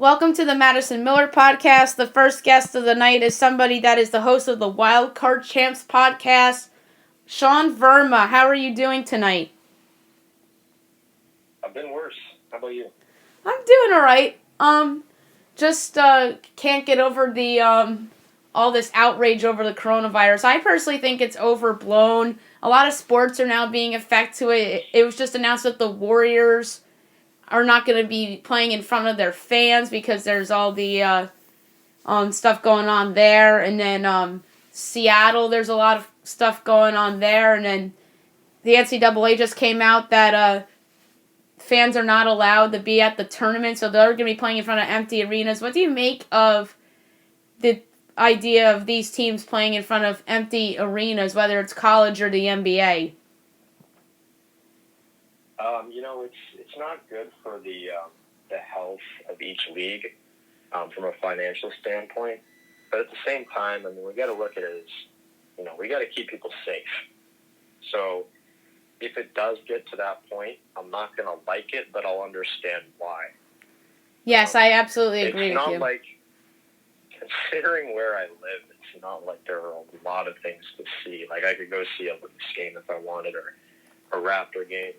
Welcome to the Madison Miller podcast. The first guest of the night is somebody that is the host of the Wild Card Champs podcast, Sean Verma. How are you doing tonight? I've been worse. How about you? I'm doing all right. Just can't get over the all this outrage over the coronavirus. I personally think it's overblown. A lot of sports are now being affected to it. It was just announced that the Warriors are not going to be playing in front of their fans because there's all the stuff going on there. And then Seattle, there's a lot of stuff going on there. And then the NCAA just came out that fans are not allowed to be at the tournament, so they're going to be playing in front of empty arenas. What do you make of the idea of these teams playing in front of empty arenas, whether it's college or the NBA? It's not good for the health of each league from a financial standpoint. But at the same time, we got to look at it as, we got to keep people safe. So if it does get to that point, I'm not going to like it, but I'll understand why. Yes, I absolutely agree with you. It's not like, considering where I live, it's not like there are a lot of things to see. Like, I could go see a Lakers game if I wanted, or a Raptor game.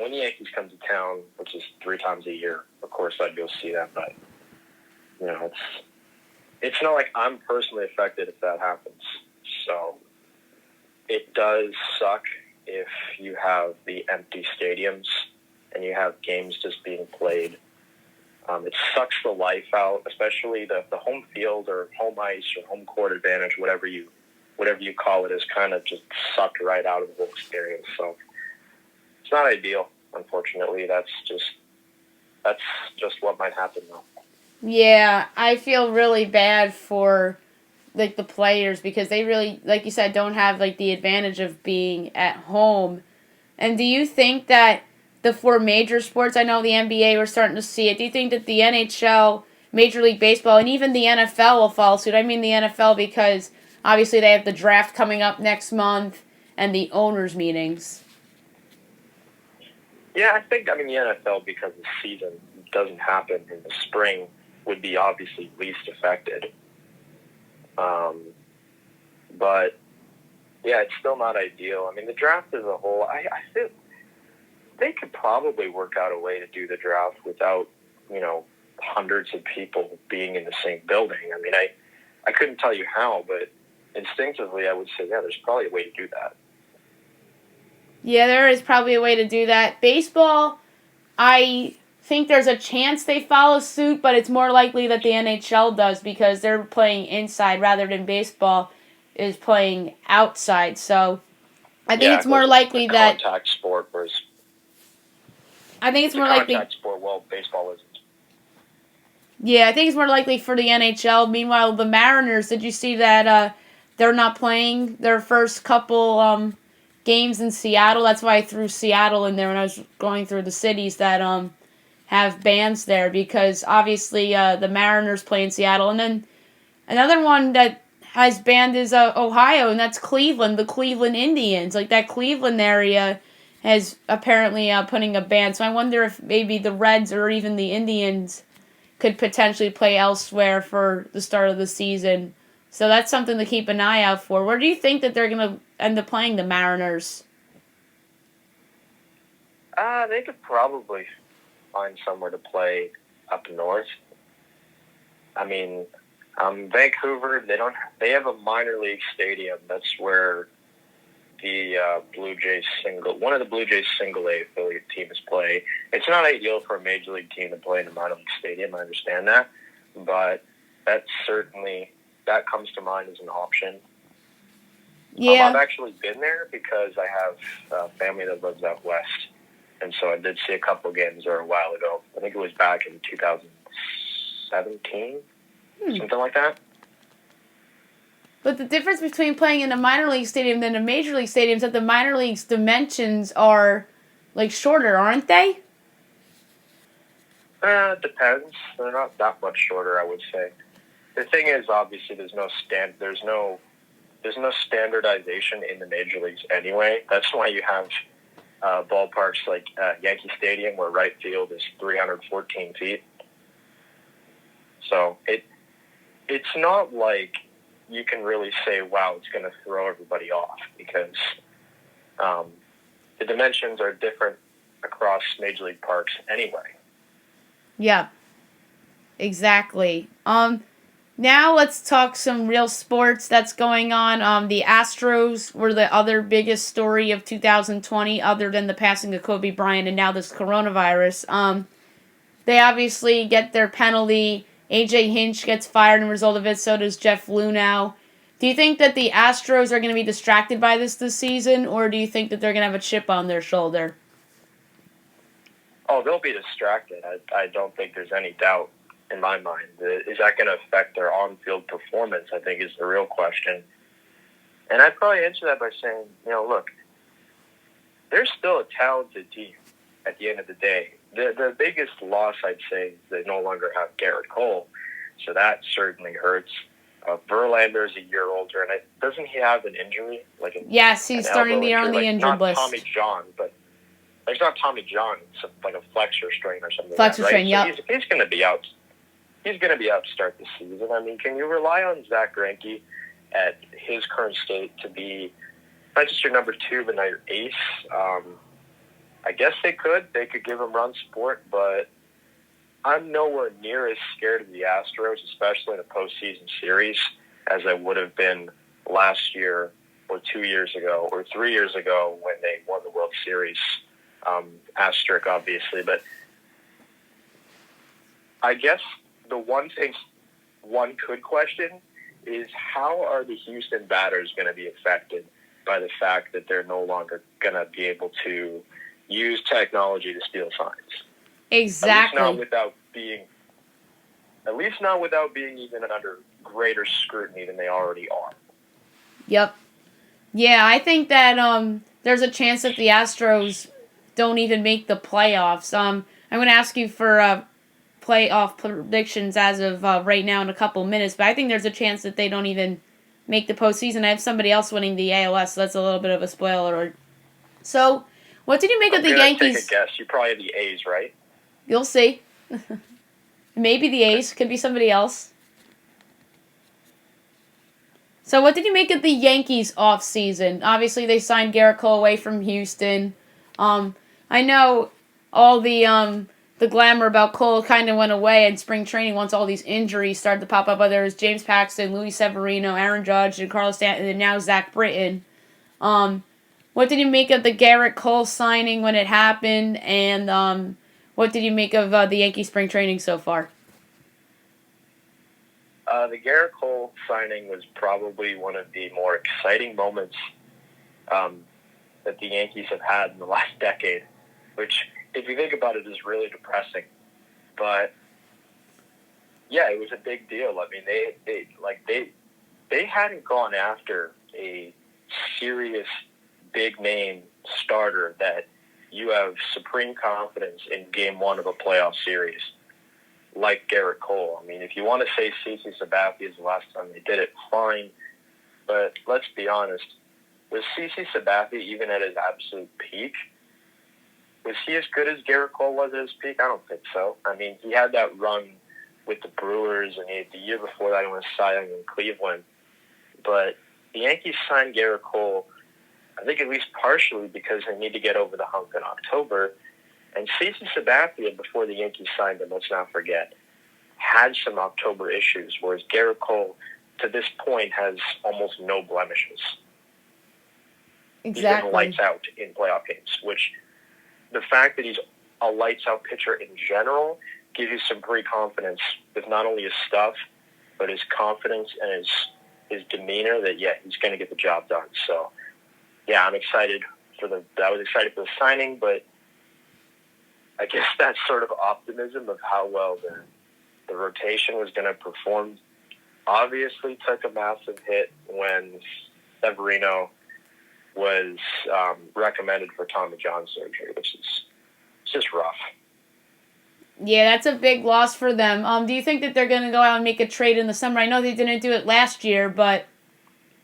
When the Yankees come to town, which is 3 times a year, of course I'd go see them. But, it's not like I'm personally affected if that happens. So it does suck if you have the empty stadiums and you have games just being played. It sucks the life out, especially the home field or home ice or home court advantage, whatever you call it, is kind of just sucked right out of the whole experience. So it's not ideal, unfortunately. That's just what might happen now. Yeah, I feel really bad for the players because they really, like you said, don't have the advantage of being at home. And do you think that the 4 major sports, I know the NBA, we're starting to see it, do you think that the NHL, Major League Baseball, and even the NFL will follow suit? I mean the NFL because obviously they have the draft coming up next month and the owners' meetings. Yeah, I think, the NFL, because the season doesn't happen in the spring, would be obviously least affected. But, yeah, it's still not ideal. The draft as a whole, I feel they could probably work out a way to do the draft without, hundreds of people being in the same building. I couldn't tell you how, but instinctively I would say, yeah, there's probably a way to do that. Yeah, there is probably a way to do that. Baseball, I think there's a chance they follow suit, but it's more likely that the NHL does because they're playing inside rather than baseball is playing outside. So I think it's more likely that contact sport was. I think it's more likely contact sport. Well, baseball isn't. Yeah, I think it's more likely for the NHL. Meanwhile, the Mariners, did you see that they're not playing their first couple games in Seattle? That's why I threw Seattle in there when I was going through the cities that have bans there because obviously the Mariners play in Seattle. And then another one that has banned is Ohio, and that's Cleveland, the Cleveland Indians. That Cleveland area has apparently putting a ban. So I wonder if maybe the Reds or even the Indians could potentially play elsewhere for the start of the season. So that's something to keep an eye out for. Where do you think that they're going to end up playing the Mariners? They could probably find somewhere to play up north. Vancouver, they have a minor league stadium. That's where the one of the Blue Jays single A affiliate teams play. It's not ideal for a major league team to play in a minor league stadium. I understand that, but that comes to mind as an option. Yeah. I've actually been there because I have family that lives out west, and so I did see a couple games there a while ago. I think it was back in 2017, something like that. But the difference between playing in a minor league stadium and a major league stadium is that the minor league's dimensions are shorter, aren't they? It depends. They're not that much shorter, I would say. The thing is, obviously, there's no standardization in the major leagues anyway. That's why you have ballparks like Yankee Stadium, where right field is 314 feet. So it's not like you can really say, wow, it's going to throw everybody off, because the dimensions are different across Major League parks anyway. Yeah, exactly. Now let's talk some real sports that's going on. The Astros were the other biggest story of 2020, other than the passing of Kobe Bryant and now this coronavirus. They obviously get their penalty. AJ Hinch gets fired as a result of it. So does Jeff Luhnow. Do you think that the Astros are going to be distracted by this season, or do you think that they're going to have a chip on their shoulder? Oh, they'll be distracted. I don't think there's any doubt in my mind. Is that going to affect their on-field performance, I think, is the real question. And I'd probably answer that by saying, look, they're still a talented team at the end of the day. The biggest loss, I'd say, is they no longer have Garrett Cole, so that certainly hurts. Verlander's a year older, and doesn't he have an injury? Yes, he's starting the year on the injured list. Not Tommy John, but it's not Tommy John. It's like a flexor strain or something. Flexor strain, yep. So he's going to be out. He's going to be out to start the season. I mean, can you rely on Zach Greinke at his current state to be not just your number two, but not your ace? I guess they could. They could give him run support, but I'm nowhere near as scared of the Astros, especially in a postseason series, as I would have been last year or 2 years ago or 3 years ago when they won the World Series. Asterisk, obviously. But I guess the one thing one could question is, how are the Houston batters going to be affected by the fact that they're no longer going to be able to use technology to steal signs? Exactly. At least not without being even under greater scrutiny than they already are. Yep. Yeah, I think that there's a chance that the Astros don't even make the playoffs. I'm going to ask you for playoff predictions as of right now in a couple minutes, but I think there's a chance that they don't even make the postseason. I have somebody else winning the ALS, so that's a little bit of a spoiler. So, what did you make of the Yankees? Take a guess. You probably have the A's, right? You'll see. Maybe the A's. Could be somebody else. So what did you make of the Yankees offseason? Obviously, they signed Garrett Cole away from Houston. I know all the glamour about Cole kind of went away in spring training once all these injuries started to pop up. Whether it was James Paxton, Luis Severino, Aaron Judge, and Carlos Stanton, and now Zach Britton. What did you make of the Garrett Cole signing when it happened? And what did you make of the Yankee spring training so far? The Garrett Cole signing was probably one of the more exciting moments that the Yankees have had in the last decade, which, if you think about it, is really depressing. But yeah, it was a big deal. I mean, they hadn't gone after a serious big name starter that you have supreme confidence in game one of a playoff series, like Garrett Cole. I mean, if you want to say CC Sabathia is the last time they did it, fine. But let's be honest. Was CC Sabathia even at his absolute peak? Was he as good as Garrett Cole was at his peak? I don't think so. I mean, he had that run with the Brewers, and the year before that he won Cy Young in Cleveland. But the Yankees signed Garrett Cole, I think at least partially because they need to get over the hump in October. And CC Sabathia, before the Yankees signed him, let's not forget, had some October issues, whereas Garrett Cole, to this point, has almost no blemishes. Exactly. He's been lights out in playoff games, which the fact that he's a lights-out pitcher in general gives you some pretty confidence with not only his stuff, but his confidence and his demeanor that, yeah, he's going to get the job done. So, yeah, I was excited for the signing, but I guess that sort of optimism of how well the rotation was going to perform obviously took a massive hit when Severino was recommended for Tommy John surgery, which is just rough. Yeah, that's a big loss for them. Do you think that they're going to go out and make a trade in the summer? I know they didn't do it last year, but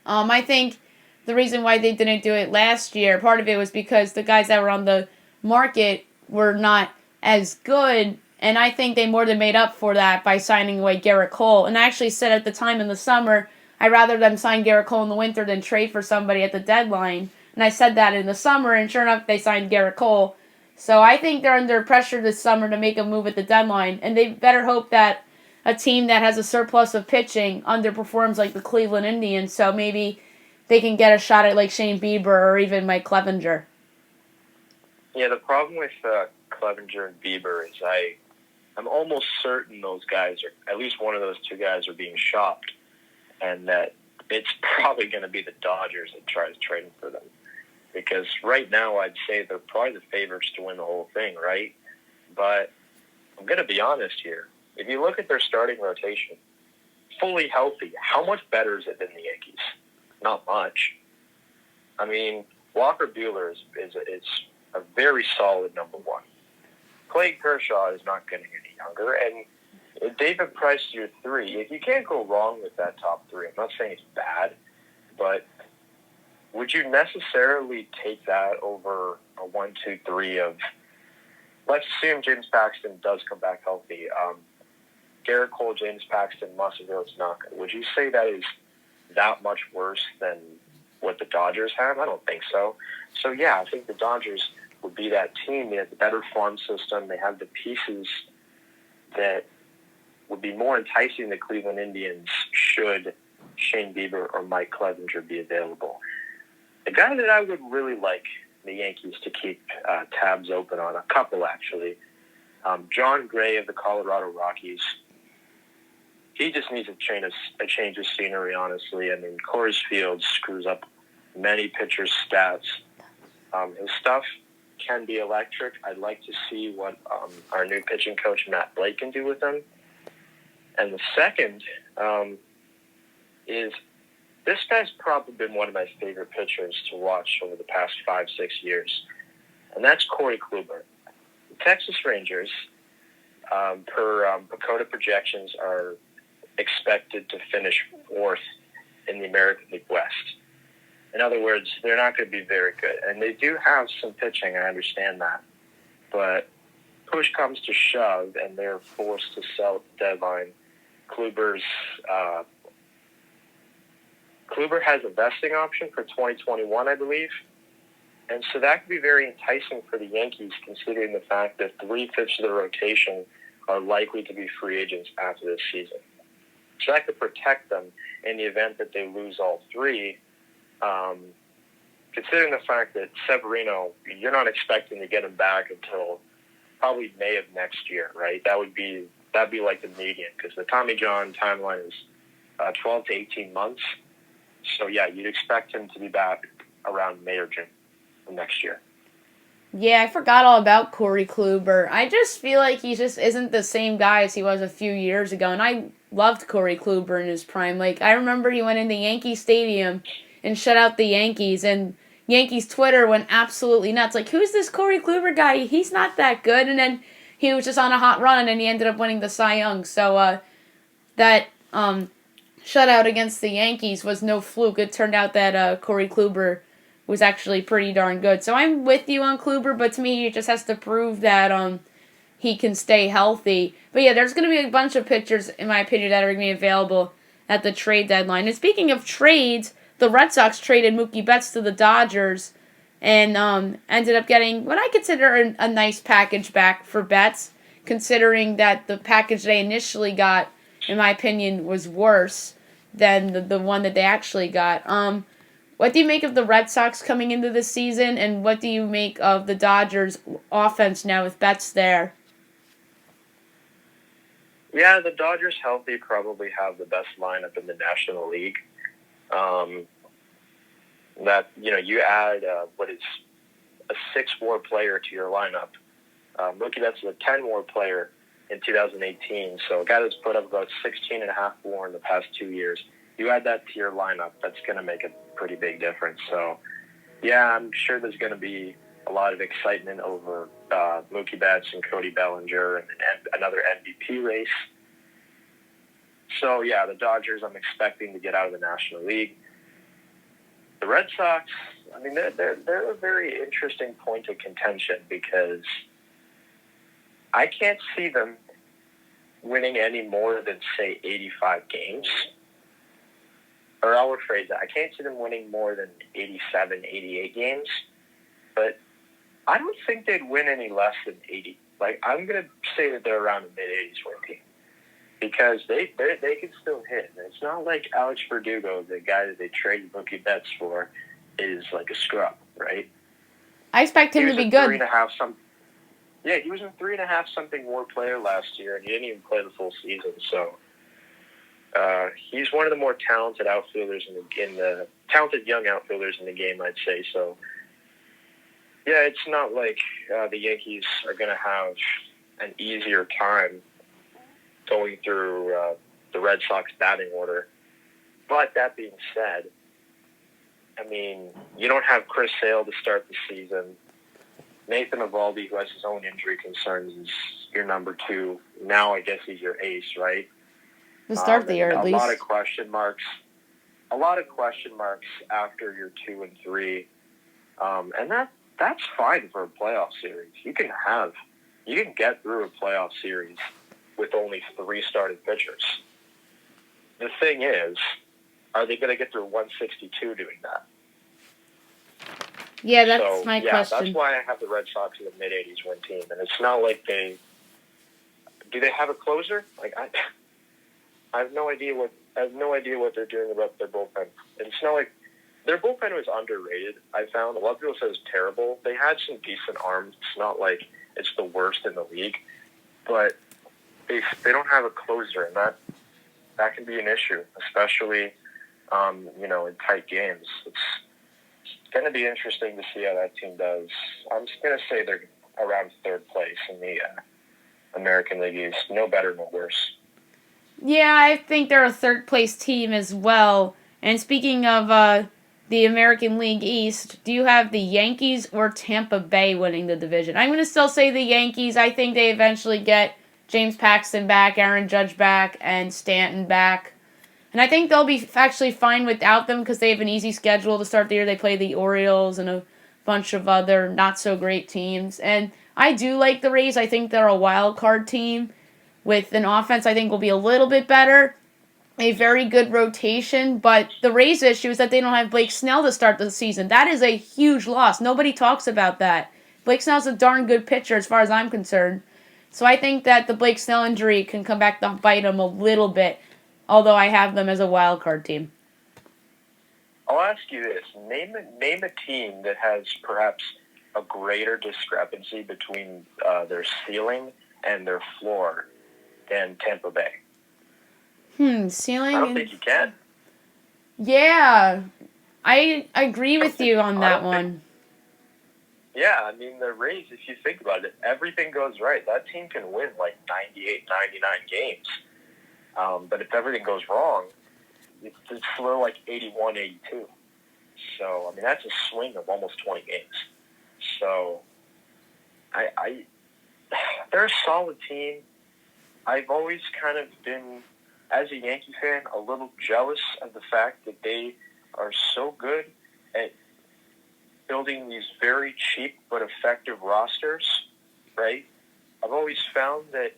I think the reason why they didn't do it last year, part of it was because the guys that were on the market were not as good And I think they more than made up for that by signing away Garrett Cole. And I actually said at the time in the summer, I'd rather them sign Garrett Cole in the winter than trade for somebody at the deadline. And I said that in the summer, and sure enough, they signed Garrett Cole. So I think they're under pressure this summer to make a move at the deadline. And they better hope that a team that has a surplus of pitching underperforms like the Cleveland Indians. So maybe they can get a shot at like Shane Bieber or even Mike Clevenger. Yeah, the problem with Clevenger and Bieber is I'm almost certain those guys are, at least one of those two guys are being shopped, and that it's probably going to be the Dodgers that tries trading for them. Because right now I'd say they're probably the favorites to win the whole thing, right? But I'm going to be honest here. If you look at their starting rotation, fully healthy, how much better is it than the Yankees? Not much. I mean, Walker Buehler is a very solid number one. Clayton Kershaw is not getting any younger, and David Price, your three. You can't go wrong with that top three. I'm not saying it's bad, but would you necessarily take that over a 1, 2, 3 of? Let's assume James Paxton does come back healthy. Garrett Cole, James Paxton, Masahiro Tanaka. Would you say that is that much worse than what the Dodgers have? I don't think so. So yeah, I think the Dodgers would be that team. They have the better farm system. They have the pieces that would be more enticing to the Cleveland Indians should Shane Bieber or Mike Clevenger be available. The guy that I would really like the Yankees to keep tabs open on, a couple actually, John Gray of the Colorado Rockies. He just needs a change of scenery, honestly. I mean, Coors Field screws up many pitchers' stats. His stuff can be electric. I'd like to see what our new pitching coach, Matt Blake, can do with him. And the second is this guy's probably been one of my favorite pitchers to watch over the past 5-6 years, and that's Corey Kluber. The Texas Rangers, per Pacoda projections, are expected to finish fourth in the American League West. In other words, they're not going to be very good. And they do have some pitching, I understand that. But push comes to shove, and they're forced to sell at the deadline. Kluber has a vesting option for 2021, I believe. And so that could be very enticing for the Yankees, considering the fact that 3/5 of the rotation are likely to be free agents after this season. So that could protect them in the event that they lose all three. Considering the fact that Severino, you're not expecting to get him back until probably May of next year, right? That'd be like the median, because the Tommy John timeline is 12 to 18 months. So yeah, you'd expect him to be back around May or June of next year. Yeah, I forgot all about Corey Kluber. I just feel like he just isn't the same guy as he was a few years ago, and I loved Corey Kluber in his prime. Like, I remember he went into Yankee Stadium and shut out the Yankees, and Yankees Twitter went absolutely nuts. Like, who's this Corey Kluber guy? He's not that good. And then he was just on a hot run, and he ended up winning the Cy Young. So that shutout against the Yankees was no fluke. It turned out that Corey Kluber was actually pretty darn good. So I'm with you on Kluber, but to me, he just has to prove that he can stay healthy. But yeah, there's going to be a bunch of pitchers, in my opinion, that are going to be available at the trade deadline. And speaking of trades, the Red Sox traded Mookie Betts to the Dodgers and ended up getting what I consider a nice package back for Betts, considering that the package they initially got, in my opinion, was worse than the one that they actually got. What do you make of the Red Sox coming into this season, and what do you make of the Dodgers' offense now with Betts there? Yeah, the Dodgers healthy probably have the best lineup in the National League. You add what is a 6-WAR player to your lineup. Mookie Betts is a 10-WAR player in 2018, so a guy that's put up about 16.5 WAR in the past 2 years. You add that to your lineup, that's going to make a pretty big difference. So, yeah, I'm sure there's going to be a lot of excitement over Mookie Betts and Cody Bellinger and another MVP race. So, yeah, the Dodgers, I'm expecting to get out of the National League. The Red Sox, I mean, they're a very interesting point of contention because I can't see them winning any more than, say, 85 games. Or I'll rephrase that. I can't see them winning more than 87, 88 games. But I don't think they'd win any less than 80. Like, I'm going to say that they're around the mid-80s for a team. Because they can still hit. And it's not like Alex Verdugo, the guy that they traded Mookie Betts for, is like a scrub, right? I expect him to be good. He was a 3.5 something WAR player last year, and he didn't even play the full season. So he's one of the more talented outfielders in the talented young outfielders in the game, I'd say. So yeah, it's not like the Yankees are going to have an easier time going through the Red Sox batting order. But that being said, I mean, you don't have Chris Sale to start the season. Nathan Eovaldi, who has his own injury concerns, is your number 2. Now I guess he's your ace, right? To start the year, at least. A lot of question marks. A lot of question marks after your 2 and 3. And that's fine for a playoff series. You can get through a playoff series with only 3 starting pitchers. The thing is, are they going to get through 162 doing that? Yeah, that's my question. That's why I have the Red Sox as a mid-80s win team. And it's not like do they have a closer? Like I have no idea what they're doing about their bullpen. And it's not like their bullpen was underrated. I found a lot of people say it's terrible. They had some decent arms. It's not like it's the worst in the league, but they don't have a closer, and that can be an issue, especially in tight games. It's going to be interesting to see how that team does. I'm just going to say they're around 3rd place in the American League East. No better, no worse. Yeah, I think they're a 3rd place team as well. And speaking of the American League East, do you have the Yankees or Tampa Bay winning the division? I'm going to still say the Yankees. I think they eventually get James Paxton back, Aaron Judge back, and Stanton back. And I think they'll be actually fine without them because they have an easy schedule to start the year. They play the Orioles and a bunch of other not-so-great teams. And I do like the Rays. I think they're a wild card team with an offense I think will be a little bit better. A very good rotation, but the Rays' issue is that they don't have Blake Snell to start the season. That is a huge loss. Nobody talks about that. Blake Snell's a darn good pitcher as far as I'm concerned. So I think that the Blake Snell injury can come back to bite him a little bit, although I have them as a wild card team. I'll ask you this. Name a team that has perhaps a greater discrepancy between their ceiling and their floor than Tampa Bay. Ceiling? I don't think you can. Yeah, I agree with you on that one. Yeah, I mean, the Rays, if you think about it, everything goes right. That team can win like 98, 99 games. But if everything goes wrong, it's slow like 81, 82. So, I mean, that's a swing of almost 20 games. So, they're a solid team. I've always kind of been, as a Yankee fan, a little jealous of the fact that they are so good at building these very cheap but effective rosters, right? I've always found that,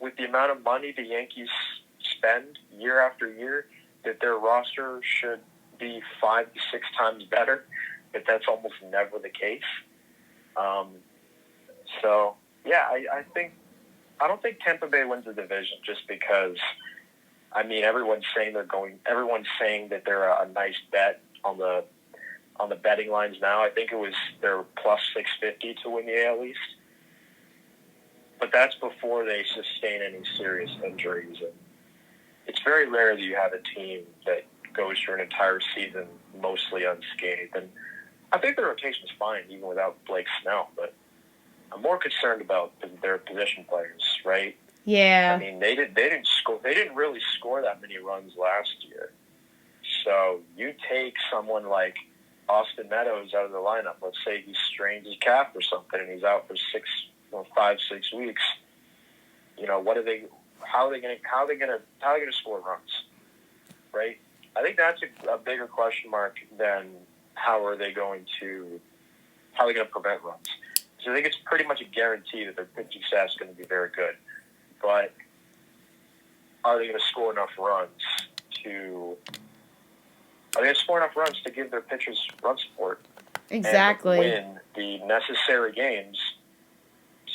with the amount of money the Yankees spend year after year, that their roster should be 5 to 6 times better, but that's almost never the case. I don't think Tampa Bay wins the division just because, I mean, everyone's saying that they're a nice bet on the betting lines now. I think they're plus 650 to win the AL East. But that's before they sustain any serious injuries. And it's very rare that you have a team that goes through an entire season mostly unscathed. And I think the rotation's fine even without Blake Snell, but I'm more concerned about their position players, right? Yeah. I mean, they didn't really score that many runs last year. So you take someone like Austin Meadows out of the lineup. Let's say he strains his calf or something, and he's out for 5-6 weeks. How are they going to score runs, right? I think that's a bigger question mark than how are they going to prevent runs. So I think it's pretty much a guarantee that their pitching staff is going to be very good. But are they going to score enough runs to give their pitchers run support? Exactly. And win the necessary games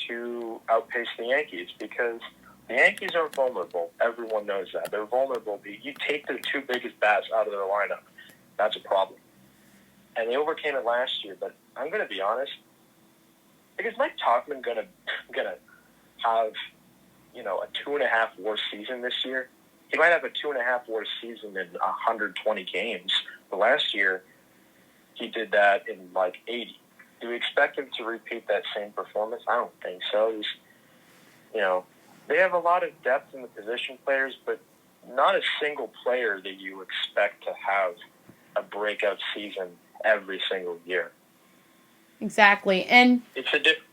to outpace the Yankees, because the Yankees are vulnerable. Everyone knows that. They're vulnerable. You take their two biggest bats out of their lineup, that's a problem. And they overcame it last year, but I'm going to be honest. Is Mike Tauchman going to have, a 2.5 WAR season this year? He might have a 2.5 WAR season in 120 games. But last year, he did that in 80. Do we expect him to repeat that same performance? I don't think so. They have a lot of depth in the position players, but not a single player that you expect to have a breakout season every single year. Exactly, and it's a difference.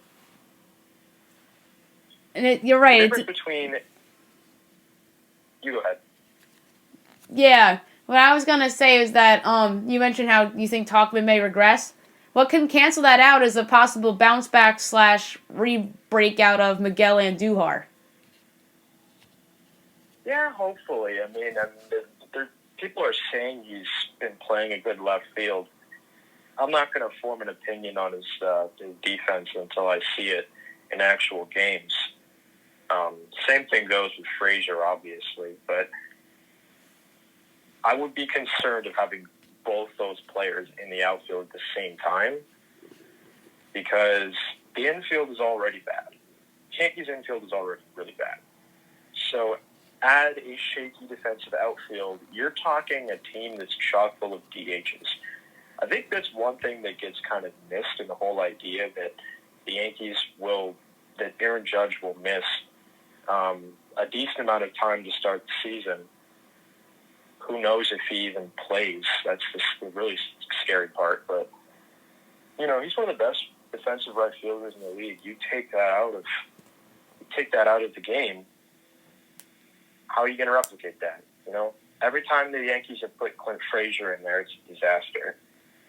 You're right. The difference between. You go ahead. Yeah, what I was gonna say is that you mentioned how you think Tauchman may regress. What can cancel that out is a possible bounce back / re-breakout of Miguel Andujar. Yeah, hopefully. I mean, people are saying he's been playing a good left field. I'm not going to form an opinion on his defense until I see it in actual games. Same thing goes with Frazier, obviously, but I would be concerned of having both those players in the outfield at the same time, because the infield is already bad. Yankees infield is already really bad. So add a shaky defensive outfield, you're talking a team that's chock full of DHs. I think that's one thing that gets kind of missed in the whole idea that that Aaron Judge will miss a decent amount of time to start the season. Who knows if he even plays? That's the really scary part. But, he's one of the best defensive right fielders in the league. You take that out of the game, how are you going to replicate that? Every time the Yankees have put Clint Frazier in there, it's a disaster.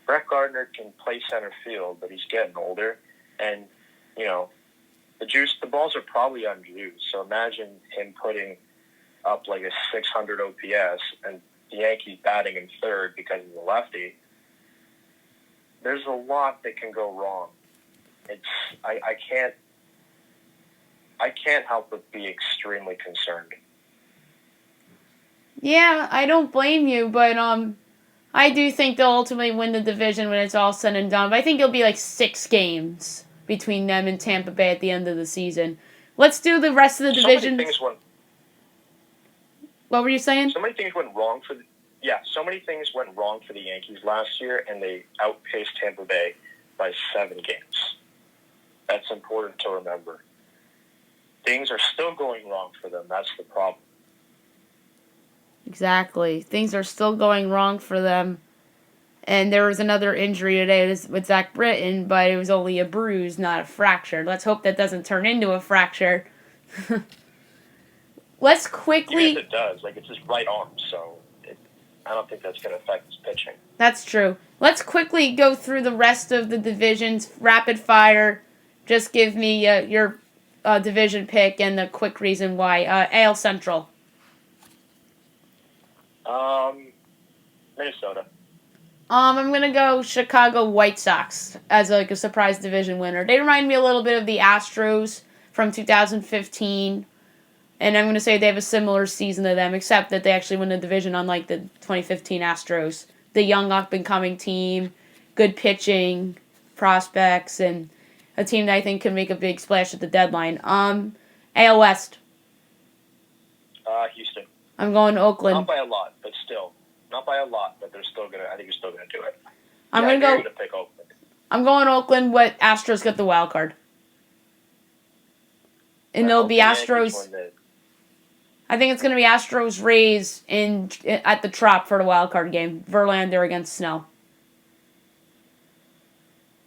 Brett Gardner can play center field, but he's getting older. And, the balls are probably unused. So imagine him putting up a 600 OPS and the Yankees batting in third because he's a lefty. There's a lot that can go wrong. I can't help but be extremely concerned. Yeah, I don't blame you, but I do think they'll ultimately win the division when it's all said and done. But I think it'll be 6 games between them and Tampa Bay at the end of the season. Let's do the rest of the divisions. What were you saying? So many things went wrong for the Yankees last year, and they outpaced Tampa Bay by 7 games. That's important to remember. Things are still going wrong for them. That's the problem. Exactly. Things are still going wrong for them. And there was another injury today with Zach Britton, but it was only a bruise, not a fracture. Let's hope that doesn't turn into a fracture. Let's quickly... Even if it does, it's his right arm, so I don't think that's going to affect his pitching. That's true. Let's quickly go through the rest of the divisions, rapid fire. Just give me your division pick and the quick reason why. AL Central. Minnesota. I'm going to go Chicago White Sox as a surprise division winner. They remind me a little bit of the Astros from 2015. And I'm going to say they have a similar season to them, except that they actually win the division unlike the 2015 Astros. The young up-and-coming team, good pitching, prospects, and a team that I think can make a big splash at the deadline. AL West. Houston. I'm going to Oakland. Not by a lot, but still. Not by a lot, but I think they're still going to do it. I'm going to pick Oakland. I'm going Oakland, but Astros get the wild card. And there'll be Astros. I think it's going to be Astros Rays at the Trop for the wild card game. Verlander against Snell.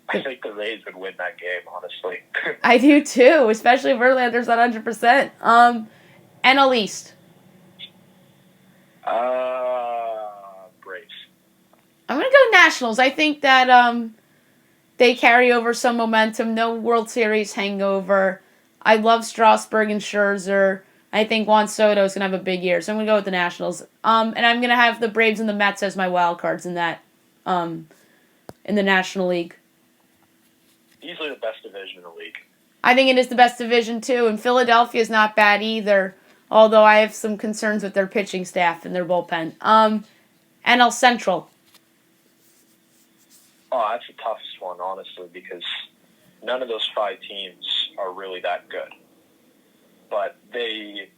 I think the Rays would win that game, honestly. I do too, especially if Verlander's at 100%. NL East. Braves. I'm going to go Nationals. I think that they carry over some momentum. No World Series hangover. I love Strasburg and Scherzer. I think Juan Soto is going to have a big year, so I'm going to go with the Nationals. And I'm going to have the Braves and the Mets as my wild cards in that, in the National League. Easily the best division in the league. I think it is the best division, too, and Philadelphia is not bad either, although I have some concerns with their pitching staff and their bullpen. NL Central. Oh, that's the toughest one, honestly, because none of those 5 teams are really that good. But none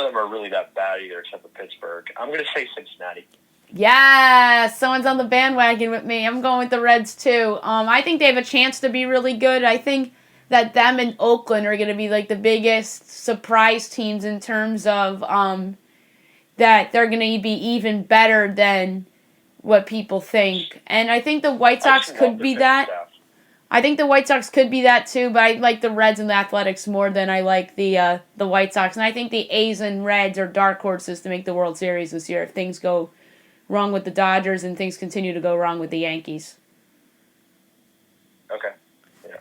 of them are really that bad either, except for Pittsburgh. I'm going to say Cincinnati. Yeah, someone's on the bandwagon with me. I'm going with the Reds, too. I think they have a chance to be really good. I think that them and Oakland are going to be like the biggest surprise teams in terms of that they're going to be even better than what people think. And I think the White Sox could be that. I think the White Sox could be that too, but I like the Reds and the Athletics more than I like the White Sox. And I think the A's and Reds are dark horses to make the World Series this year if things go wrong with the Dodgers and things continue to go wrong with the Yankees. Okay. Yeah.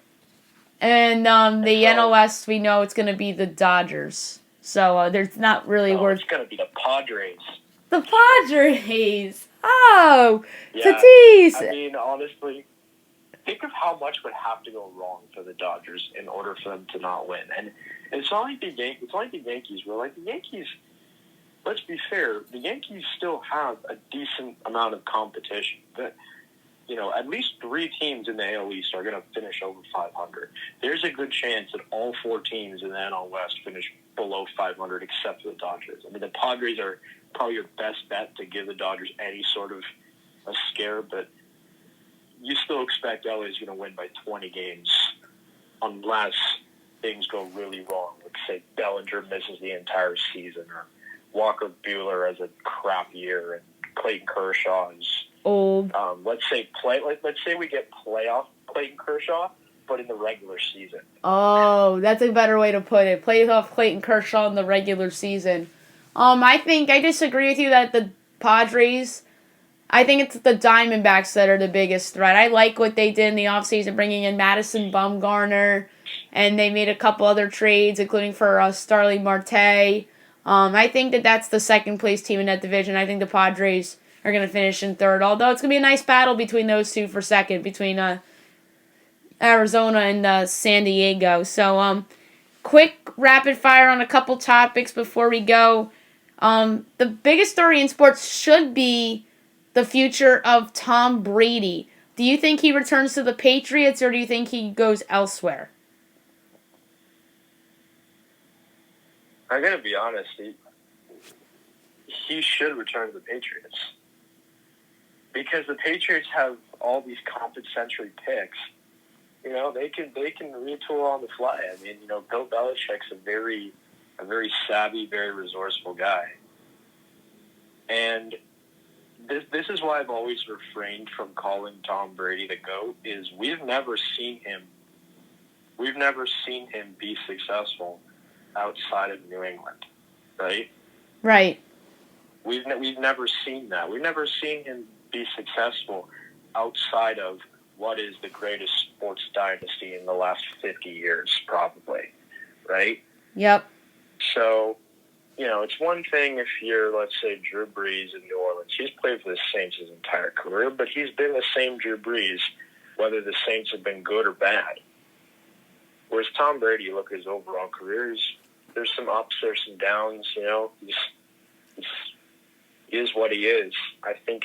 And the NL West, we know it's going to be the Dodgers. So there's not really worth... It's going to be the Padres. The Padres! Oh! Yeah. Tatis! I mean, honestly, think of how much would have to go wrong for the Dodgers in order for them to not win. And it's not like the Yankees were. Like, the Yankees, let's be fair, the Yankees still have a decent amount of competition. But, at least 3 teams in the AL East are going to finish over 500. There's a good chance that all 4 teams in the NL West finish below 500 except for the Dodgers. I mean, the Padres are probably your best bet to give the Dodgers any sort of a scare, but you still expect LA is going to win by 20 games unless things go really wrong. Like, say, Bellinger misses the entire season, or Walker Buehler has a crap year, and Clayton Kershaw is old. Let's say we get playoff Clayton Kershaw, but in the regular season. Oh, that's a better way to put it. Playoff Clayton Kershaw in the regular season. I disagree with you that the Padres... I think it's the Diamondbacks that are the biggest threat. I like what they did in the offseason, bringing in Madison Bumgarner, and they made a couple other trades, including for Starling Marte. I think that that's the second-place team in that division. I think the Padres are going to finish in third, although it's going to be a nice battle between those two for second, between Arizona and San Diego. So, quick rapid fire on a couple topics before we go. The biggest story in sports should be the future of Tom Brady. Do you think he returns to the Patriots, or do you think he goes elsewhere? I'm going to be honest. He should return to the Patriots. Because the Patriots have all these competent-century picks. They can retool on the fly. I mean, Bill Belichick's a very savvy, very resourceful guy. And this is why I've always refrained from calling Tom Brady the GOAT, is we've never seen him be successful outside of New England, right? Right. We've never seen that. We've never seen him be successful outside of what is the greatest sports dynasty in the last 50 years, probably, right? Yep. So, it's one thing if you're, let's say, Drew Brees in New Orleans. He's played for the Saints his entire career, but he's been the same Drew Brees, whether the Saints have been good or bad. Whereas Tom Brady, you look at his overall career, there's some ups, there's some downs, he is what he is. I think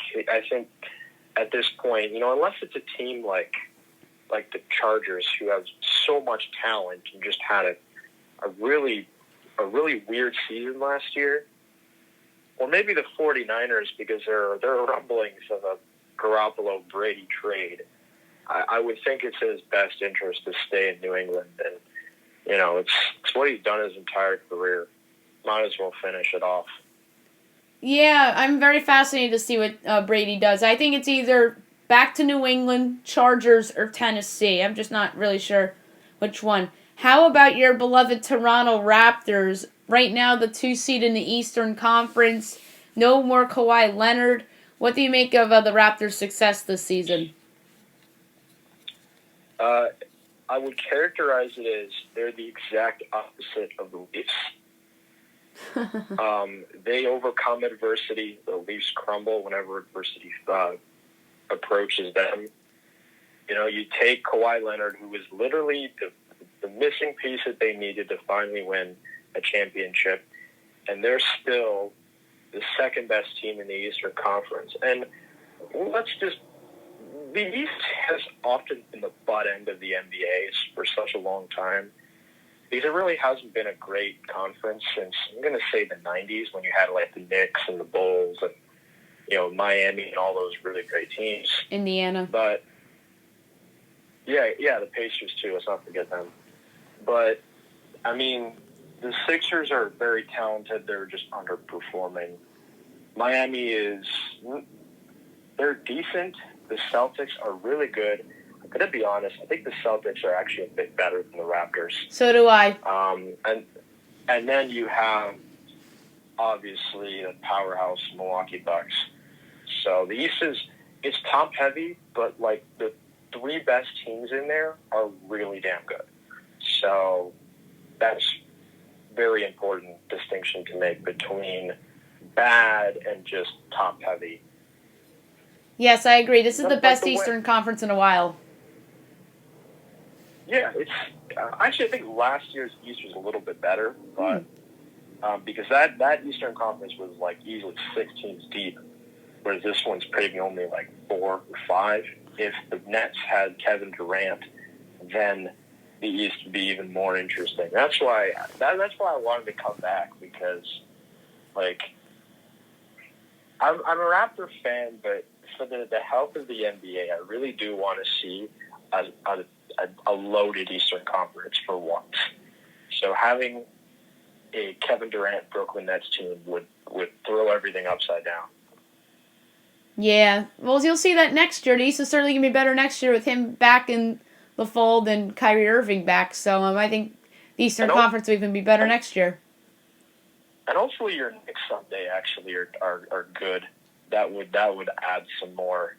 at this point, unless it's a team like the Chargers, who have so much talent and just had a really weird season last year, or maybe the 49ers, because there are rumblings of a Garoppolo-Brady trade. I would think it's in his best interest to stay in New England, and it's what he's done his entire career. Might as well finish it off. Yeah, I'm very fascinated to see what Brady does. I think it's either back to New England, Chargers, or Tennessee. I'm just not really sure which one. How about your beloved Toronto Raptors? Right now, the 2 seed in the Eastern Conference. No more Kawhi Leonard. What do you make of the Raptors' success this season? Uh, I would characterize it as they're the exact opposite of the Leafs. They overcome adversity. The Leafs crumble whenever adversity approaches them. You take Kawhi Leonard, who was literally the missing piece that they needed to finally win a championship, and they're still the second best team in the Eastern Conference. And the East has often been the butt end of the NBA for such a long time, because it really hasn't been a great conference since, I'm going to say, the 90s, when you had like the Knicks and the Bulls and Miami and all those really great teams. Indiana. But yeah, the Pacers too. Let's not forget them. But I mean, the Sixers are very talented. They're just underperforming. Miami they're decent. The Celtics are really good. I'm going to be honest, I think the Celtics are actually a bit better than the Raptors. So do I. And then you have, obviously, the powerhouse Milwaukee Bucks. So the East it's top-heavy, but, like, the three best teams in there are really damn good. So that's very important distinction to make between bad and just top-heavy. Yes, I agree. This is the best Eastern Conference in a while. Yeah, it's actually, I think last year's East was a little bit better, but because that Eastern Conference was like easily 6 teams deep, whereas this one's probably only like 4 or 5. If the Nets had Kevin Durant, then the East would be even more interesting. That's why I wanted to come back, because like I'm a Raptor fan, but for the health of the NBA, I really do want to see a loaded Eastern Conference for once. So having a Kevin Durant Brooklyn Nets team would throw everything upside down. Yeah. Well, you'll see that next year. The East is certainly going to be better next year with him back in the fold and Kyrie Irving back. So I think the Eastern Conference will even be better next year. And hopefully your Knicks someday actually are good. That would add some more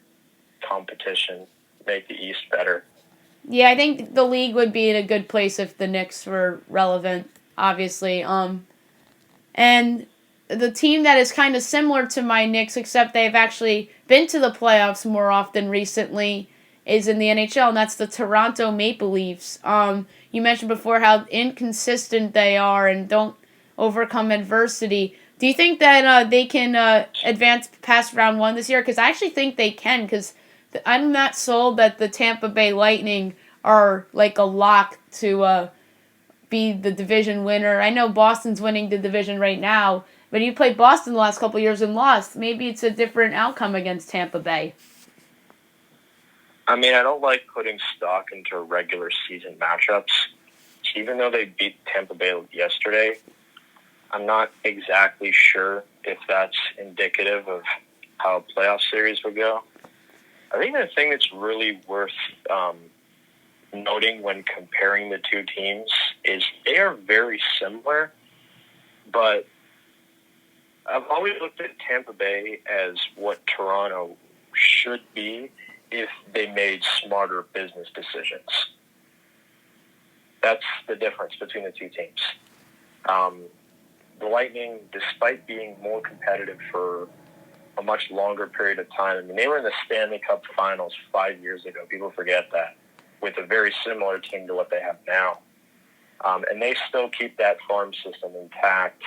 competition, make the East better. Yeah, I think the league would be in a good place if the Knicks were relevant, obviously. And the team that is kind of similar to my Knicks, except they've actually been to the playoffs more often recently, is in the NHL, and that's the Toronto Maple Leafs. You mentioned before how inconsistent they are and don't overcome adversity. Do you think that they can advance past round 1 this year? Because I actually think they can, because I'm not sold that the Tampa Bay Lightning are like a lock to be the division winner. I know Boston's winning the division right now, but you played Boston the last couple of years and lost. Maybe it's a different outcome against Tampa Bay. I mean, I don't like putting stock into regular season matchups. Even though they beat Tampa Bay yesterday, I'm not exactly sure if that's indicative of how a playoff series would go. I think the thing that's really worth noting when comparing the two teams is they are very similar, but I've always looked at Tampa Bay as what Toronto should be if they made smarter business decisions. That's the difference between the two teams. The Lightning, despite being more competitive for a much longer period of time, I mean, they were in the Stanley Cup Finals 5 years ago. People forget that, with a very similar team to what they have now. And they still keep that farm system intact.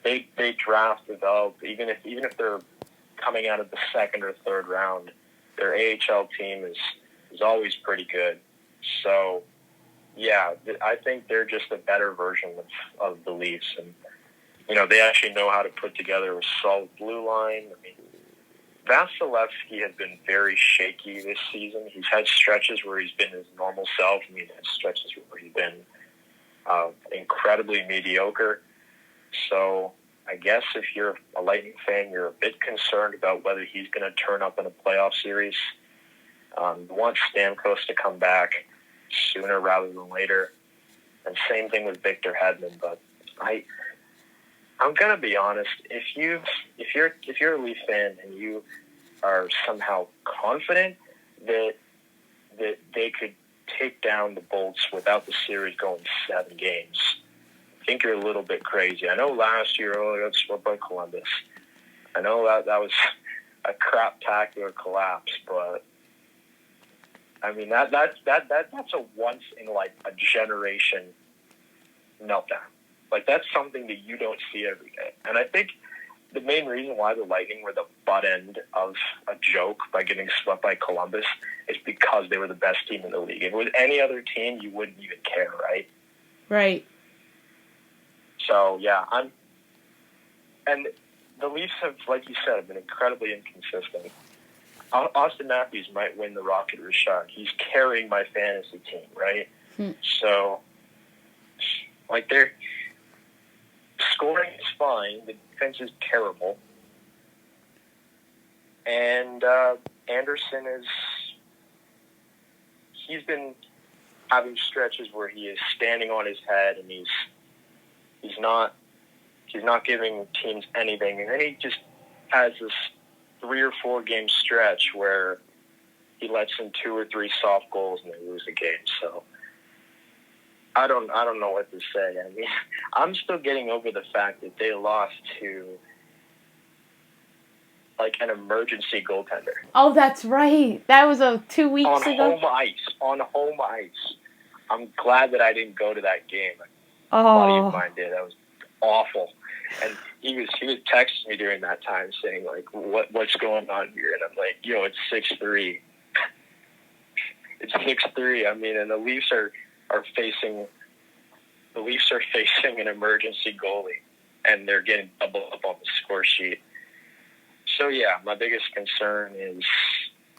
They draft, develop, even if they're coming out of the second or third round, their AHL team is always pretty good. So, yeah, I think they're just a better version of the Leafs. And, they actually know how to put together a solid blue line. I mean, Vasilevsky has been very shaky this season. He's had stretches where he's been his normal self, and he's had stretches where he's been incredibly mediocre. So I guess if you're a Lightning fan, you're a bit concerned about whether he's going to turn up in a playoff series. You want Stamkos to come back sooner rather than later. And same thing with Victor Hedman. But I'm gonna be honest. If you're a Leaf fan and you are somehow confident that they could take down the Bolts without the series going 7 games, I think you're a little bit crazy. I know last year, they got swept by Columbus. I know that was a craptacular collapse, but I mean that's a once in like a generation meltdown. Like that's something that you don't see every day. And I think the main reason why the Lightning were the butt end of a joke by getting swept by Columbus is because they were the best team in the league. If it was any other team, you wouldn't even care, right? Right. So yeah, and the Leafs have, like you said, been incredibly inconsistent. Austin Matthews might win the Rocket Richard. He's carrying my fantasy team, right? So, like, their scoring is fine. The defense is terrible. And Anderson he's been having stretches where he is standing on his head and he's not giving teams anything. And then he just has this 3 or 4 game stretch where he lets in 2 or 3 soft goals and they lose the game. So I don't know what to say. I mean, I'm still getting over the fact that they lost to like an emergency goaltender. Oh, that's right. That was 2 weeks ago. On home ice. I'm glad that I didn't go to that game. Oh. A buddy of mine did. That was awful. And he was texting me during that time saying like, what's going on here? And I'm like, it's 6-3. It's 6-3. I mean, and the Leafs are facing an emergency goalie, and they're getting double up on the score sheet. So yeah, my biggest concern is,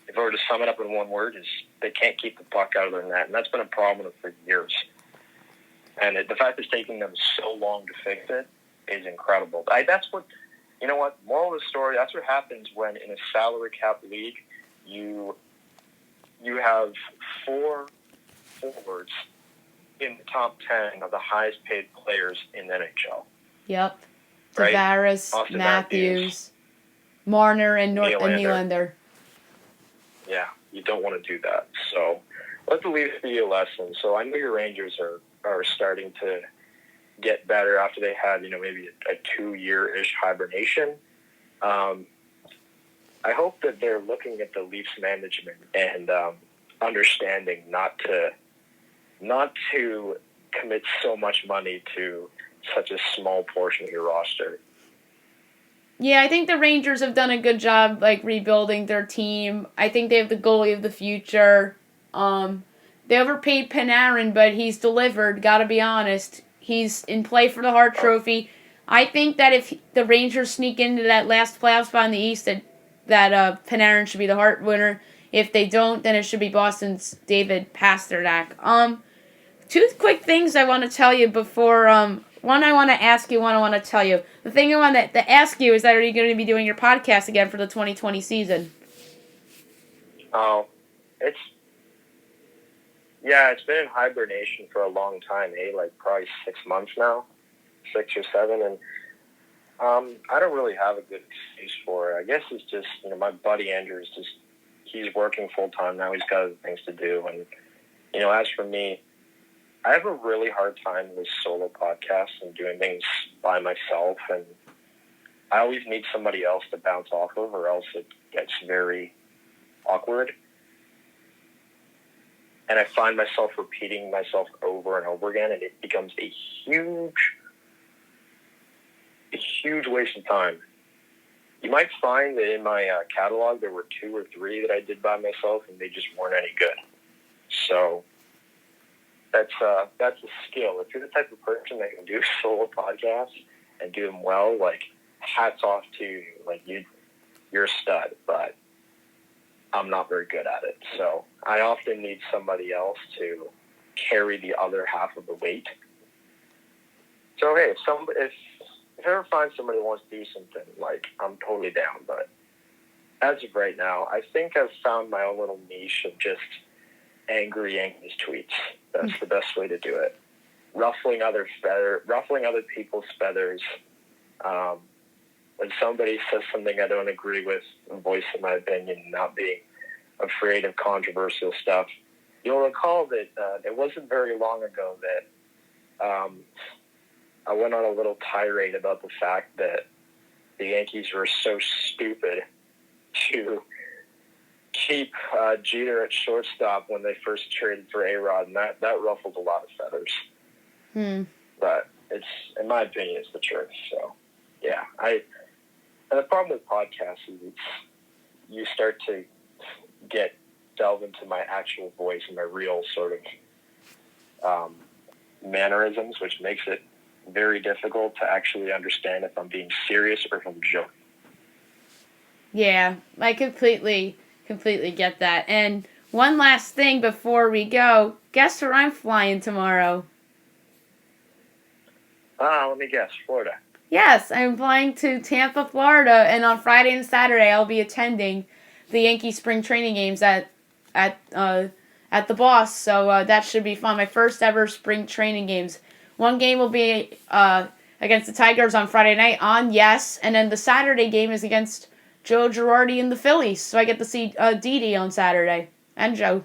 if I were to sum it up in one word, is they can't keep the puck out of their net, and that's been a problem for years. And the fact it's taking them so long to fix it is incredible. That's what, moral of the story, that's what happens when in a salary cap league, you have 4 forwards in the top 10 of the highest paid players in the NHL. Yep. Right? Tavares, Matthews, Marner, and Nylander. Yeah, you don't want to do that. So let the Leafs be a lesson. So I know your Rangers are starting to get better after they had, maybe a 2-year-ish hibernation. I hope that they're looking at the Leafs management and understanding not to commit so much money to such a small portion of your roster. Yeah, I think the Rangers have done a good job, rebuilding their team. I think they have the goalie of the future. They overpaid Panarin, but he's delivered, gotta be honest. He's in play for the Hart Trophy. I think that if the Rangers sneak into that last playoff spot in the East, that Panarin should be the Hart winner. If they don't, then it should be Boston's David Pastrnak. 2 quick things I want to tell you before... one I want to ask you, one I want to tell you. The thing I want to ask you is that are you going to be doing your podcast again for the 2020 season? Oh, it's been in hibernation for a long time, probably 6 months now, 6 or 7, and I don't really have a good excuse for it. I guess it's just, my buddy Andrew is he's working full time now. He's got other things to do, and as for me, I have a really hard time with solo podcasts and doing things by myself, and I always need somebody else to bounce off of, or else it gets very awkward. And I find myself repeating myself over and over again, and it becomes a huge waste of time. You might find that in my catalog there were 2 or 3 that I did by myself, and they just weren't any good. So that's a skill. If you're the type of person that can do solo podcasts and do them well, hats off to you. You're a stud, but I'm not very good at it. So I often need somebody else to carry the other half of the weight. So hey, if I ever find somebody who wants to do something, I'm totally down. But as of right now, I think I've found my own little niche of just angry Yankees tweets. That's the best way to do it. Ruffling other people's feathers. When somebody says something I don't agree with, voicing my opinion, not being afraid of controversial stuff. You'll recall that it wasn't very long ago that I went on a little tirade about the fact that the Yankees were so stupid to keep Jeter at shortstop when they first traded for A-Rod, and that ruffled a lot of feathers. But it's, in my opinion, it's the truth. So, yeah. And the problem with podcasts is you start to delve into my actual voice and my real sort of mannerisms, which makes it very difficult to actually understand if I'm being serious or if I'm joking. Yeah, I completely get that. And one last thing before we go, guess where I'm flying tomorrow? Let me guess, Florida. Yes, I'm flying to Tampa, Florida, and on Friday and Saturday I'll be attending the Yankee spring training games at the Boss. So that should be fun. My first ever spring training games. One game will be against the Tigers on Friday night on Yes, and then the Saturday game is against Joe Girardi and the Phillies. So I get to see Didi on Saturday and Joe.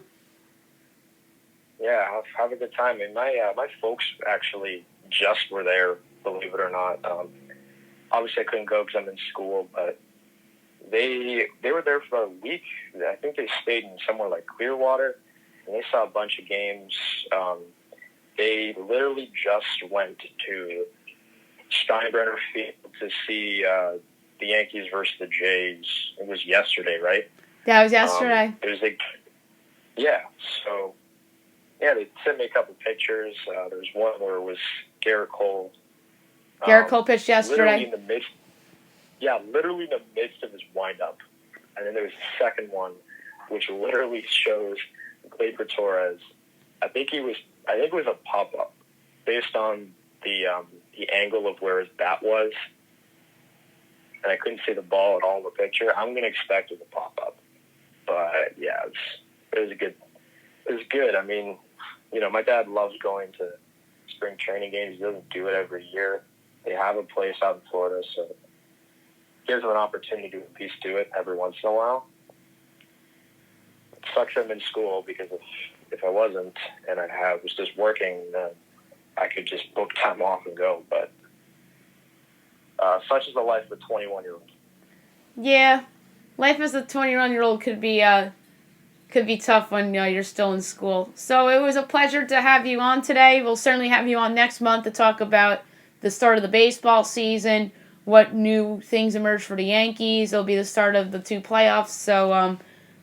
Yeah, have a good time. And my folks actually just were there, believe it or not. Obviously, I couldn't go because I'm in school, but they were there for about a week. I think they stayed in somewhere like Clearwater, and they saw a bunch of games. They literally just went to Steinbrenner Field to see the Yankees versus the Jays. It was yesterday, right? That was yesterday. It was so... Yeah, they sent me a couple pictures. There was one where it was Garrett Cole. Garrett Cole pitched yesterday. Literally in the midst of his windup. And then there was the second one, which literally shows Gleyber Torres. I think it was a pop-up based on the angle of where his bat was. And I couldn't see the ball at all in the picture. I'm going to expect it to pop up. But, yeah, it was good. It was good. I mean, my dad loves going to spring training games. He doesn't do it every year. They have a place out in Florida, so it gives him an opportunity to at least do it every once in a while. It sucks I'm in school because if I wasn't and I was just working, then I could just book time off and go. But such is the life of a 21-year-old. Yeah, life as a 21-year-old could be tough when you're still in school. So it was a pleasure to have you on today. We'll certainly have you on next month to talk about the start of the baseball season, what new things emerge for the Yankees. It'll be the start of the 2 playoffs. So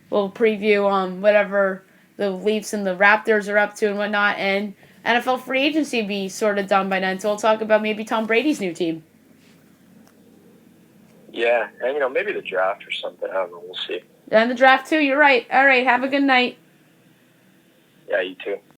we'll preview whatever the Leafs and the Raptors are up to and whatnot. And NFL free agency will be sort of done by then. So we'll talk about maybe Tom Brady's new team. Yeah, and maybe the draft or something. I don't know. We'll see. And the draft too. You're right. All right. Have a good night. Yeah, you too.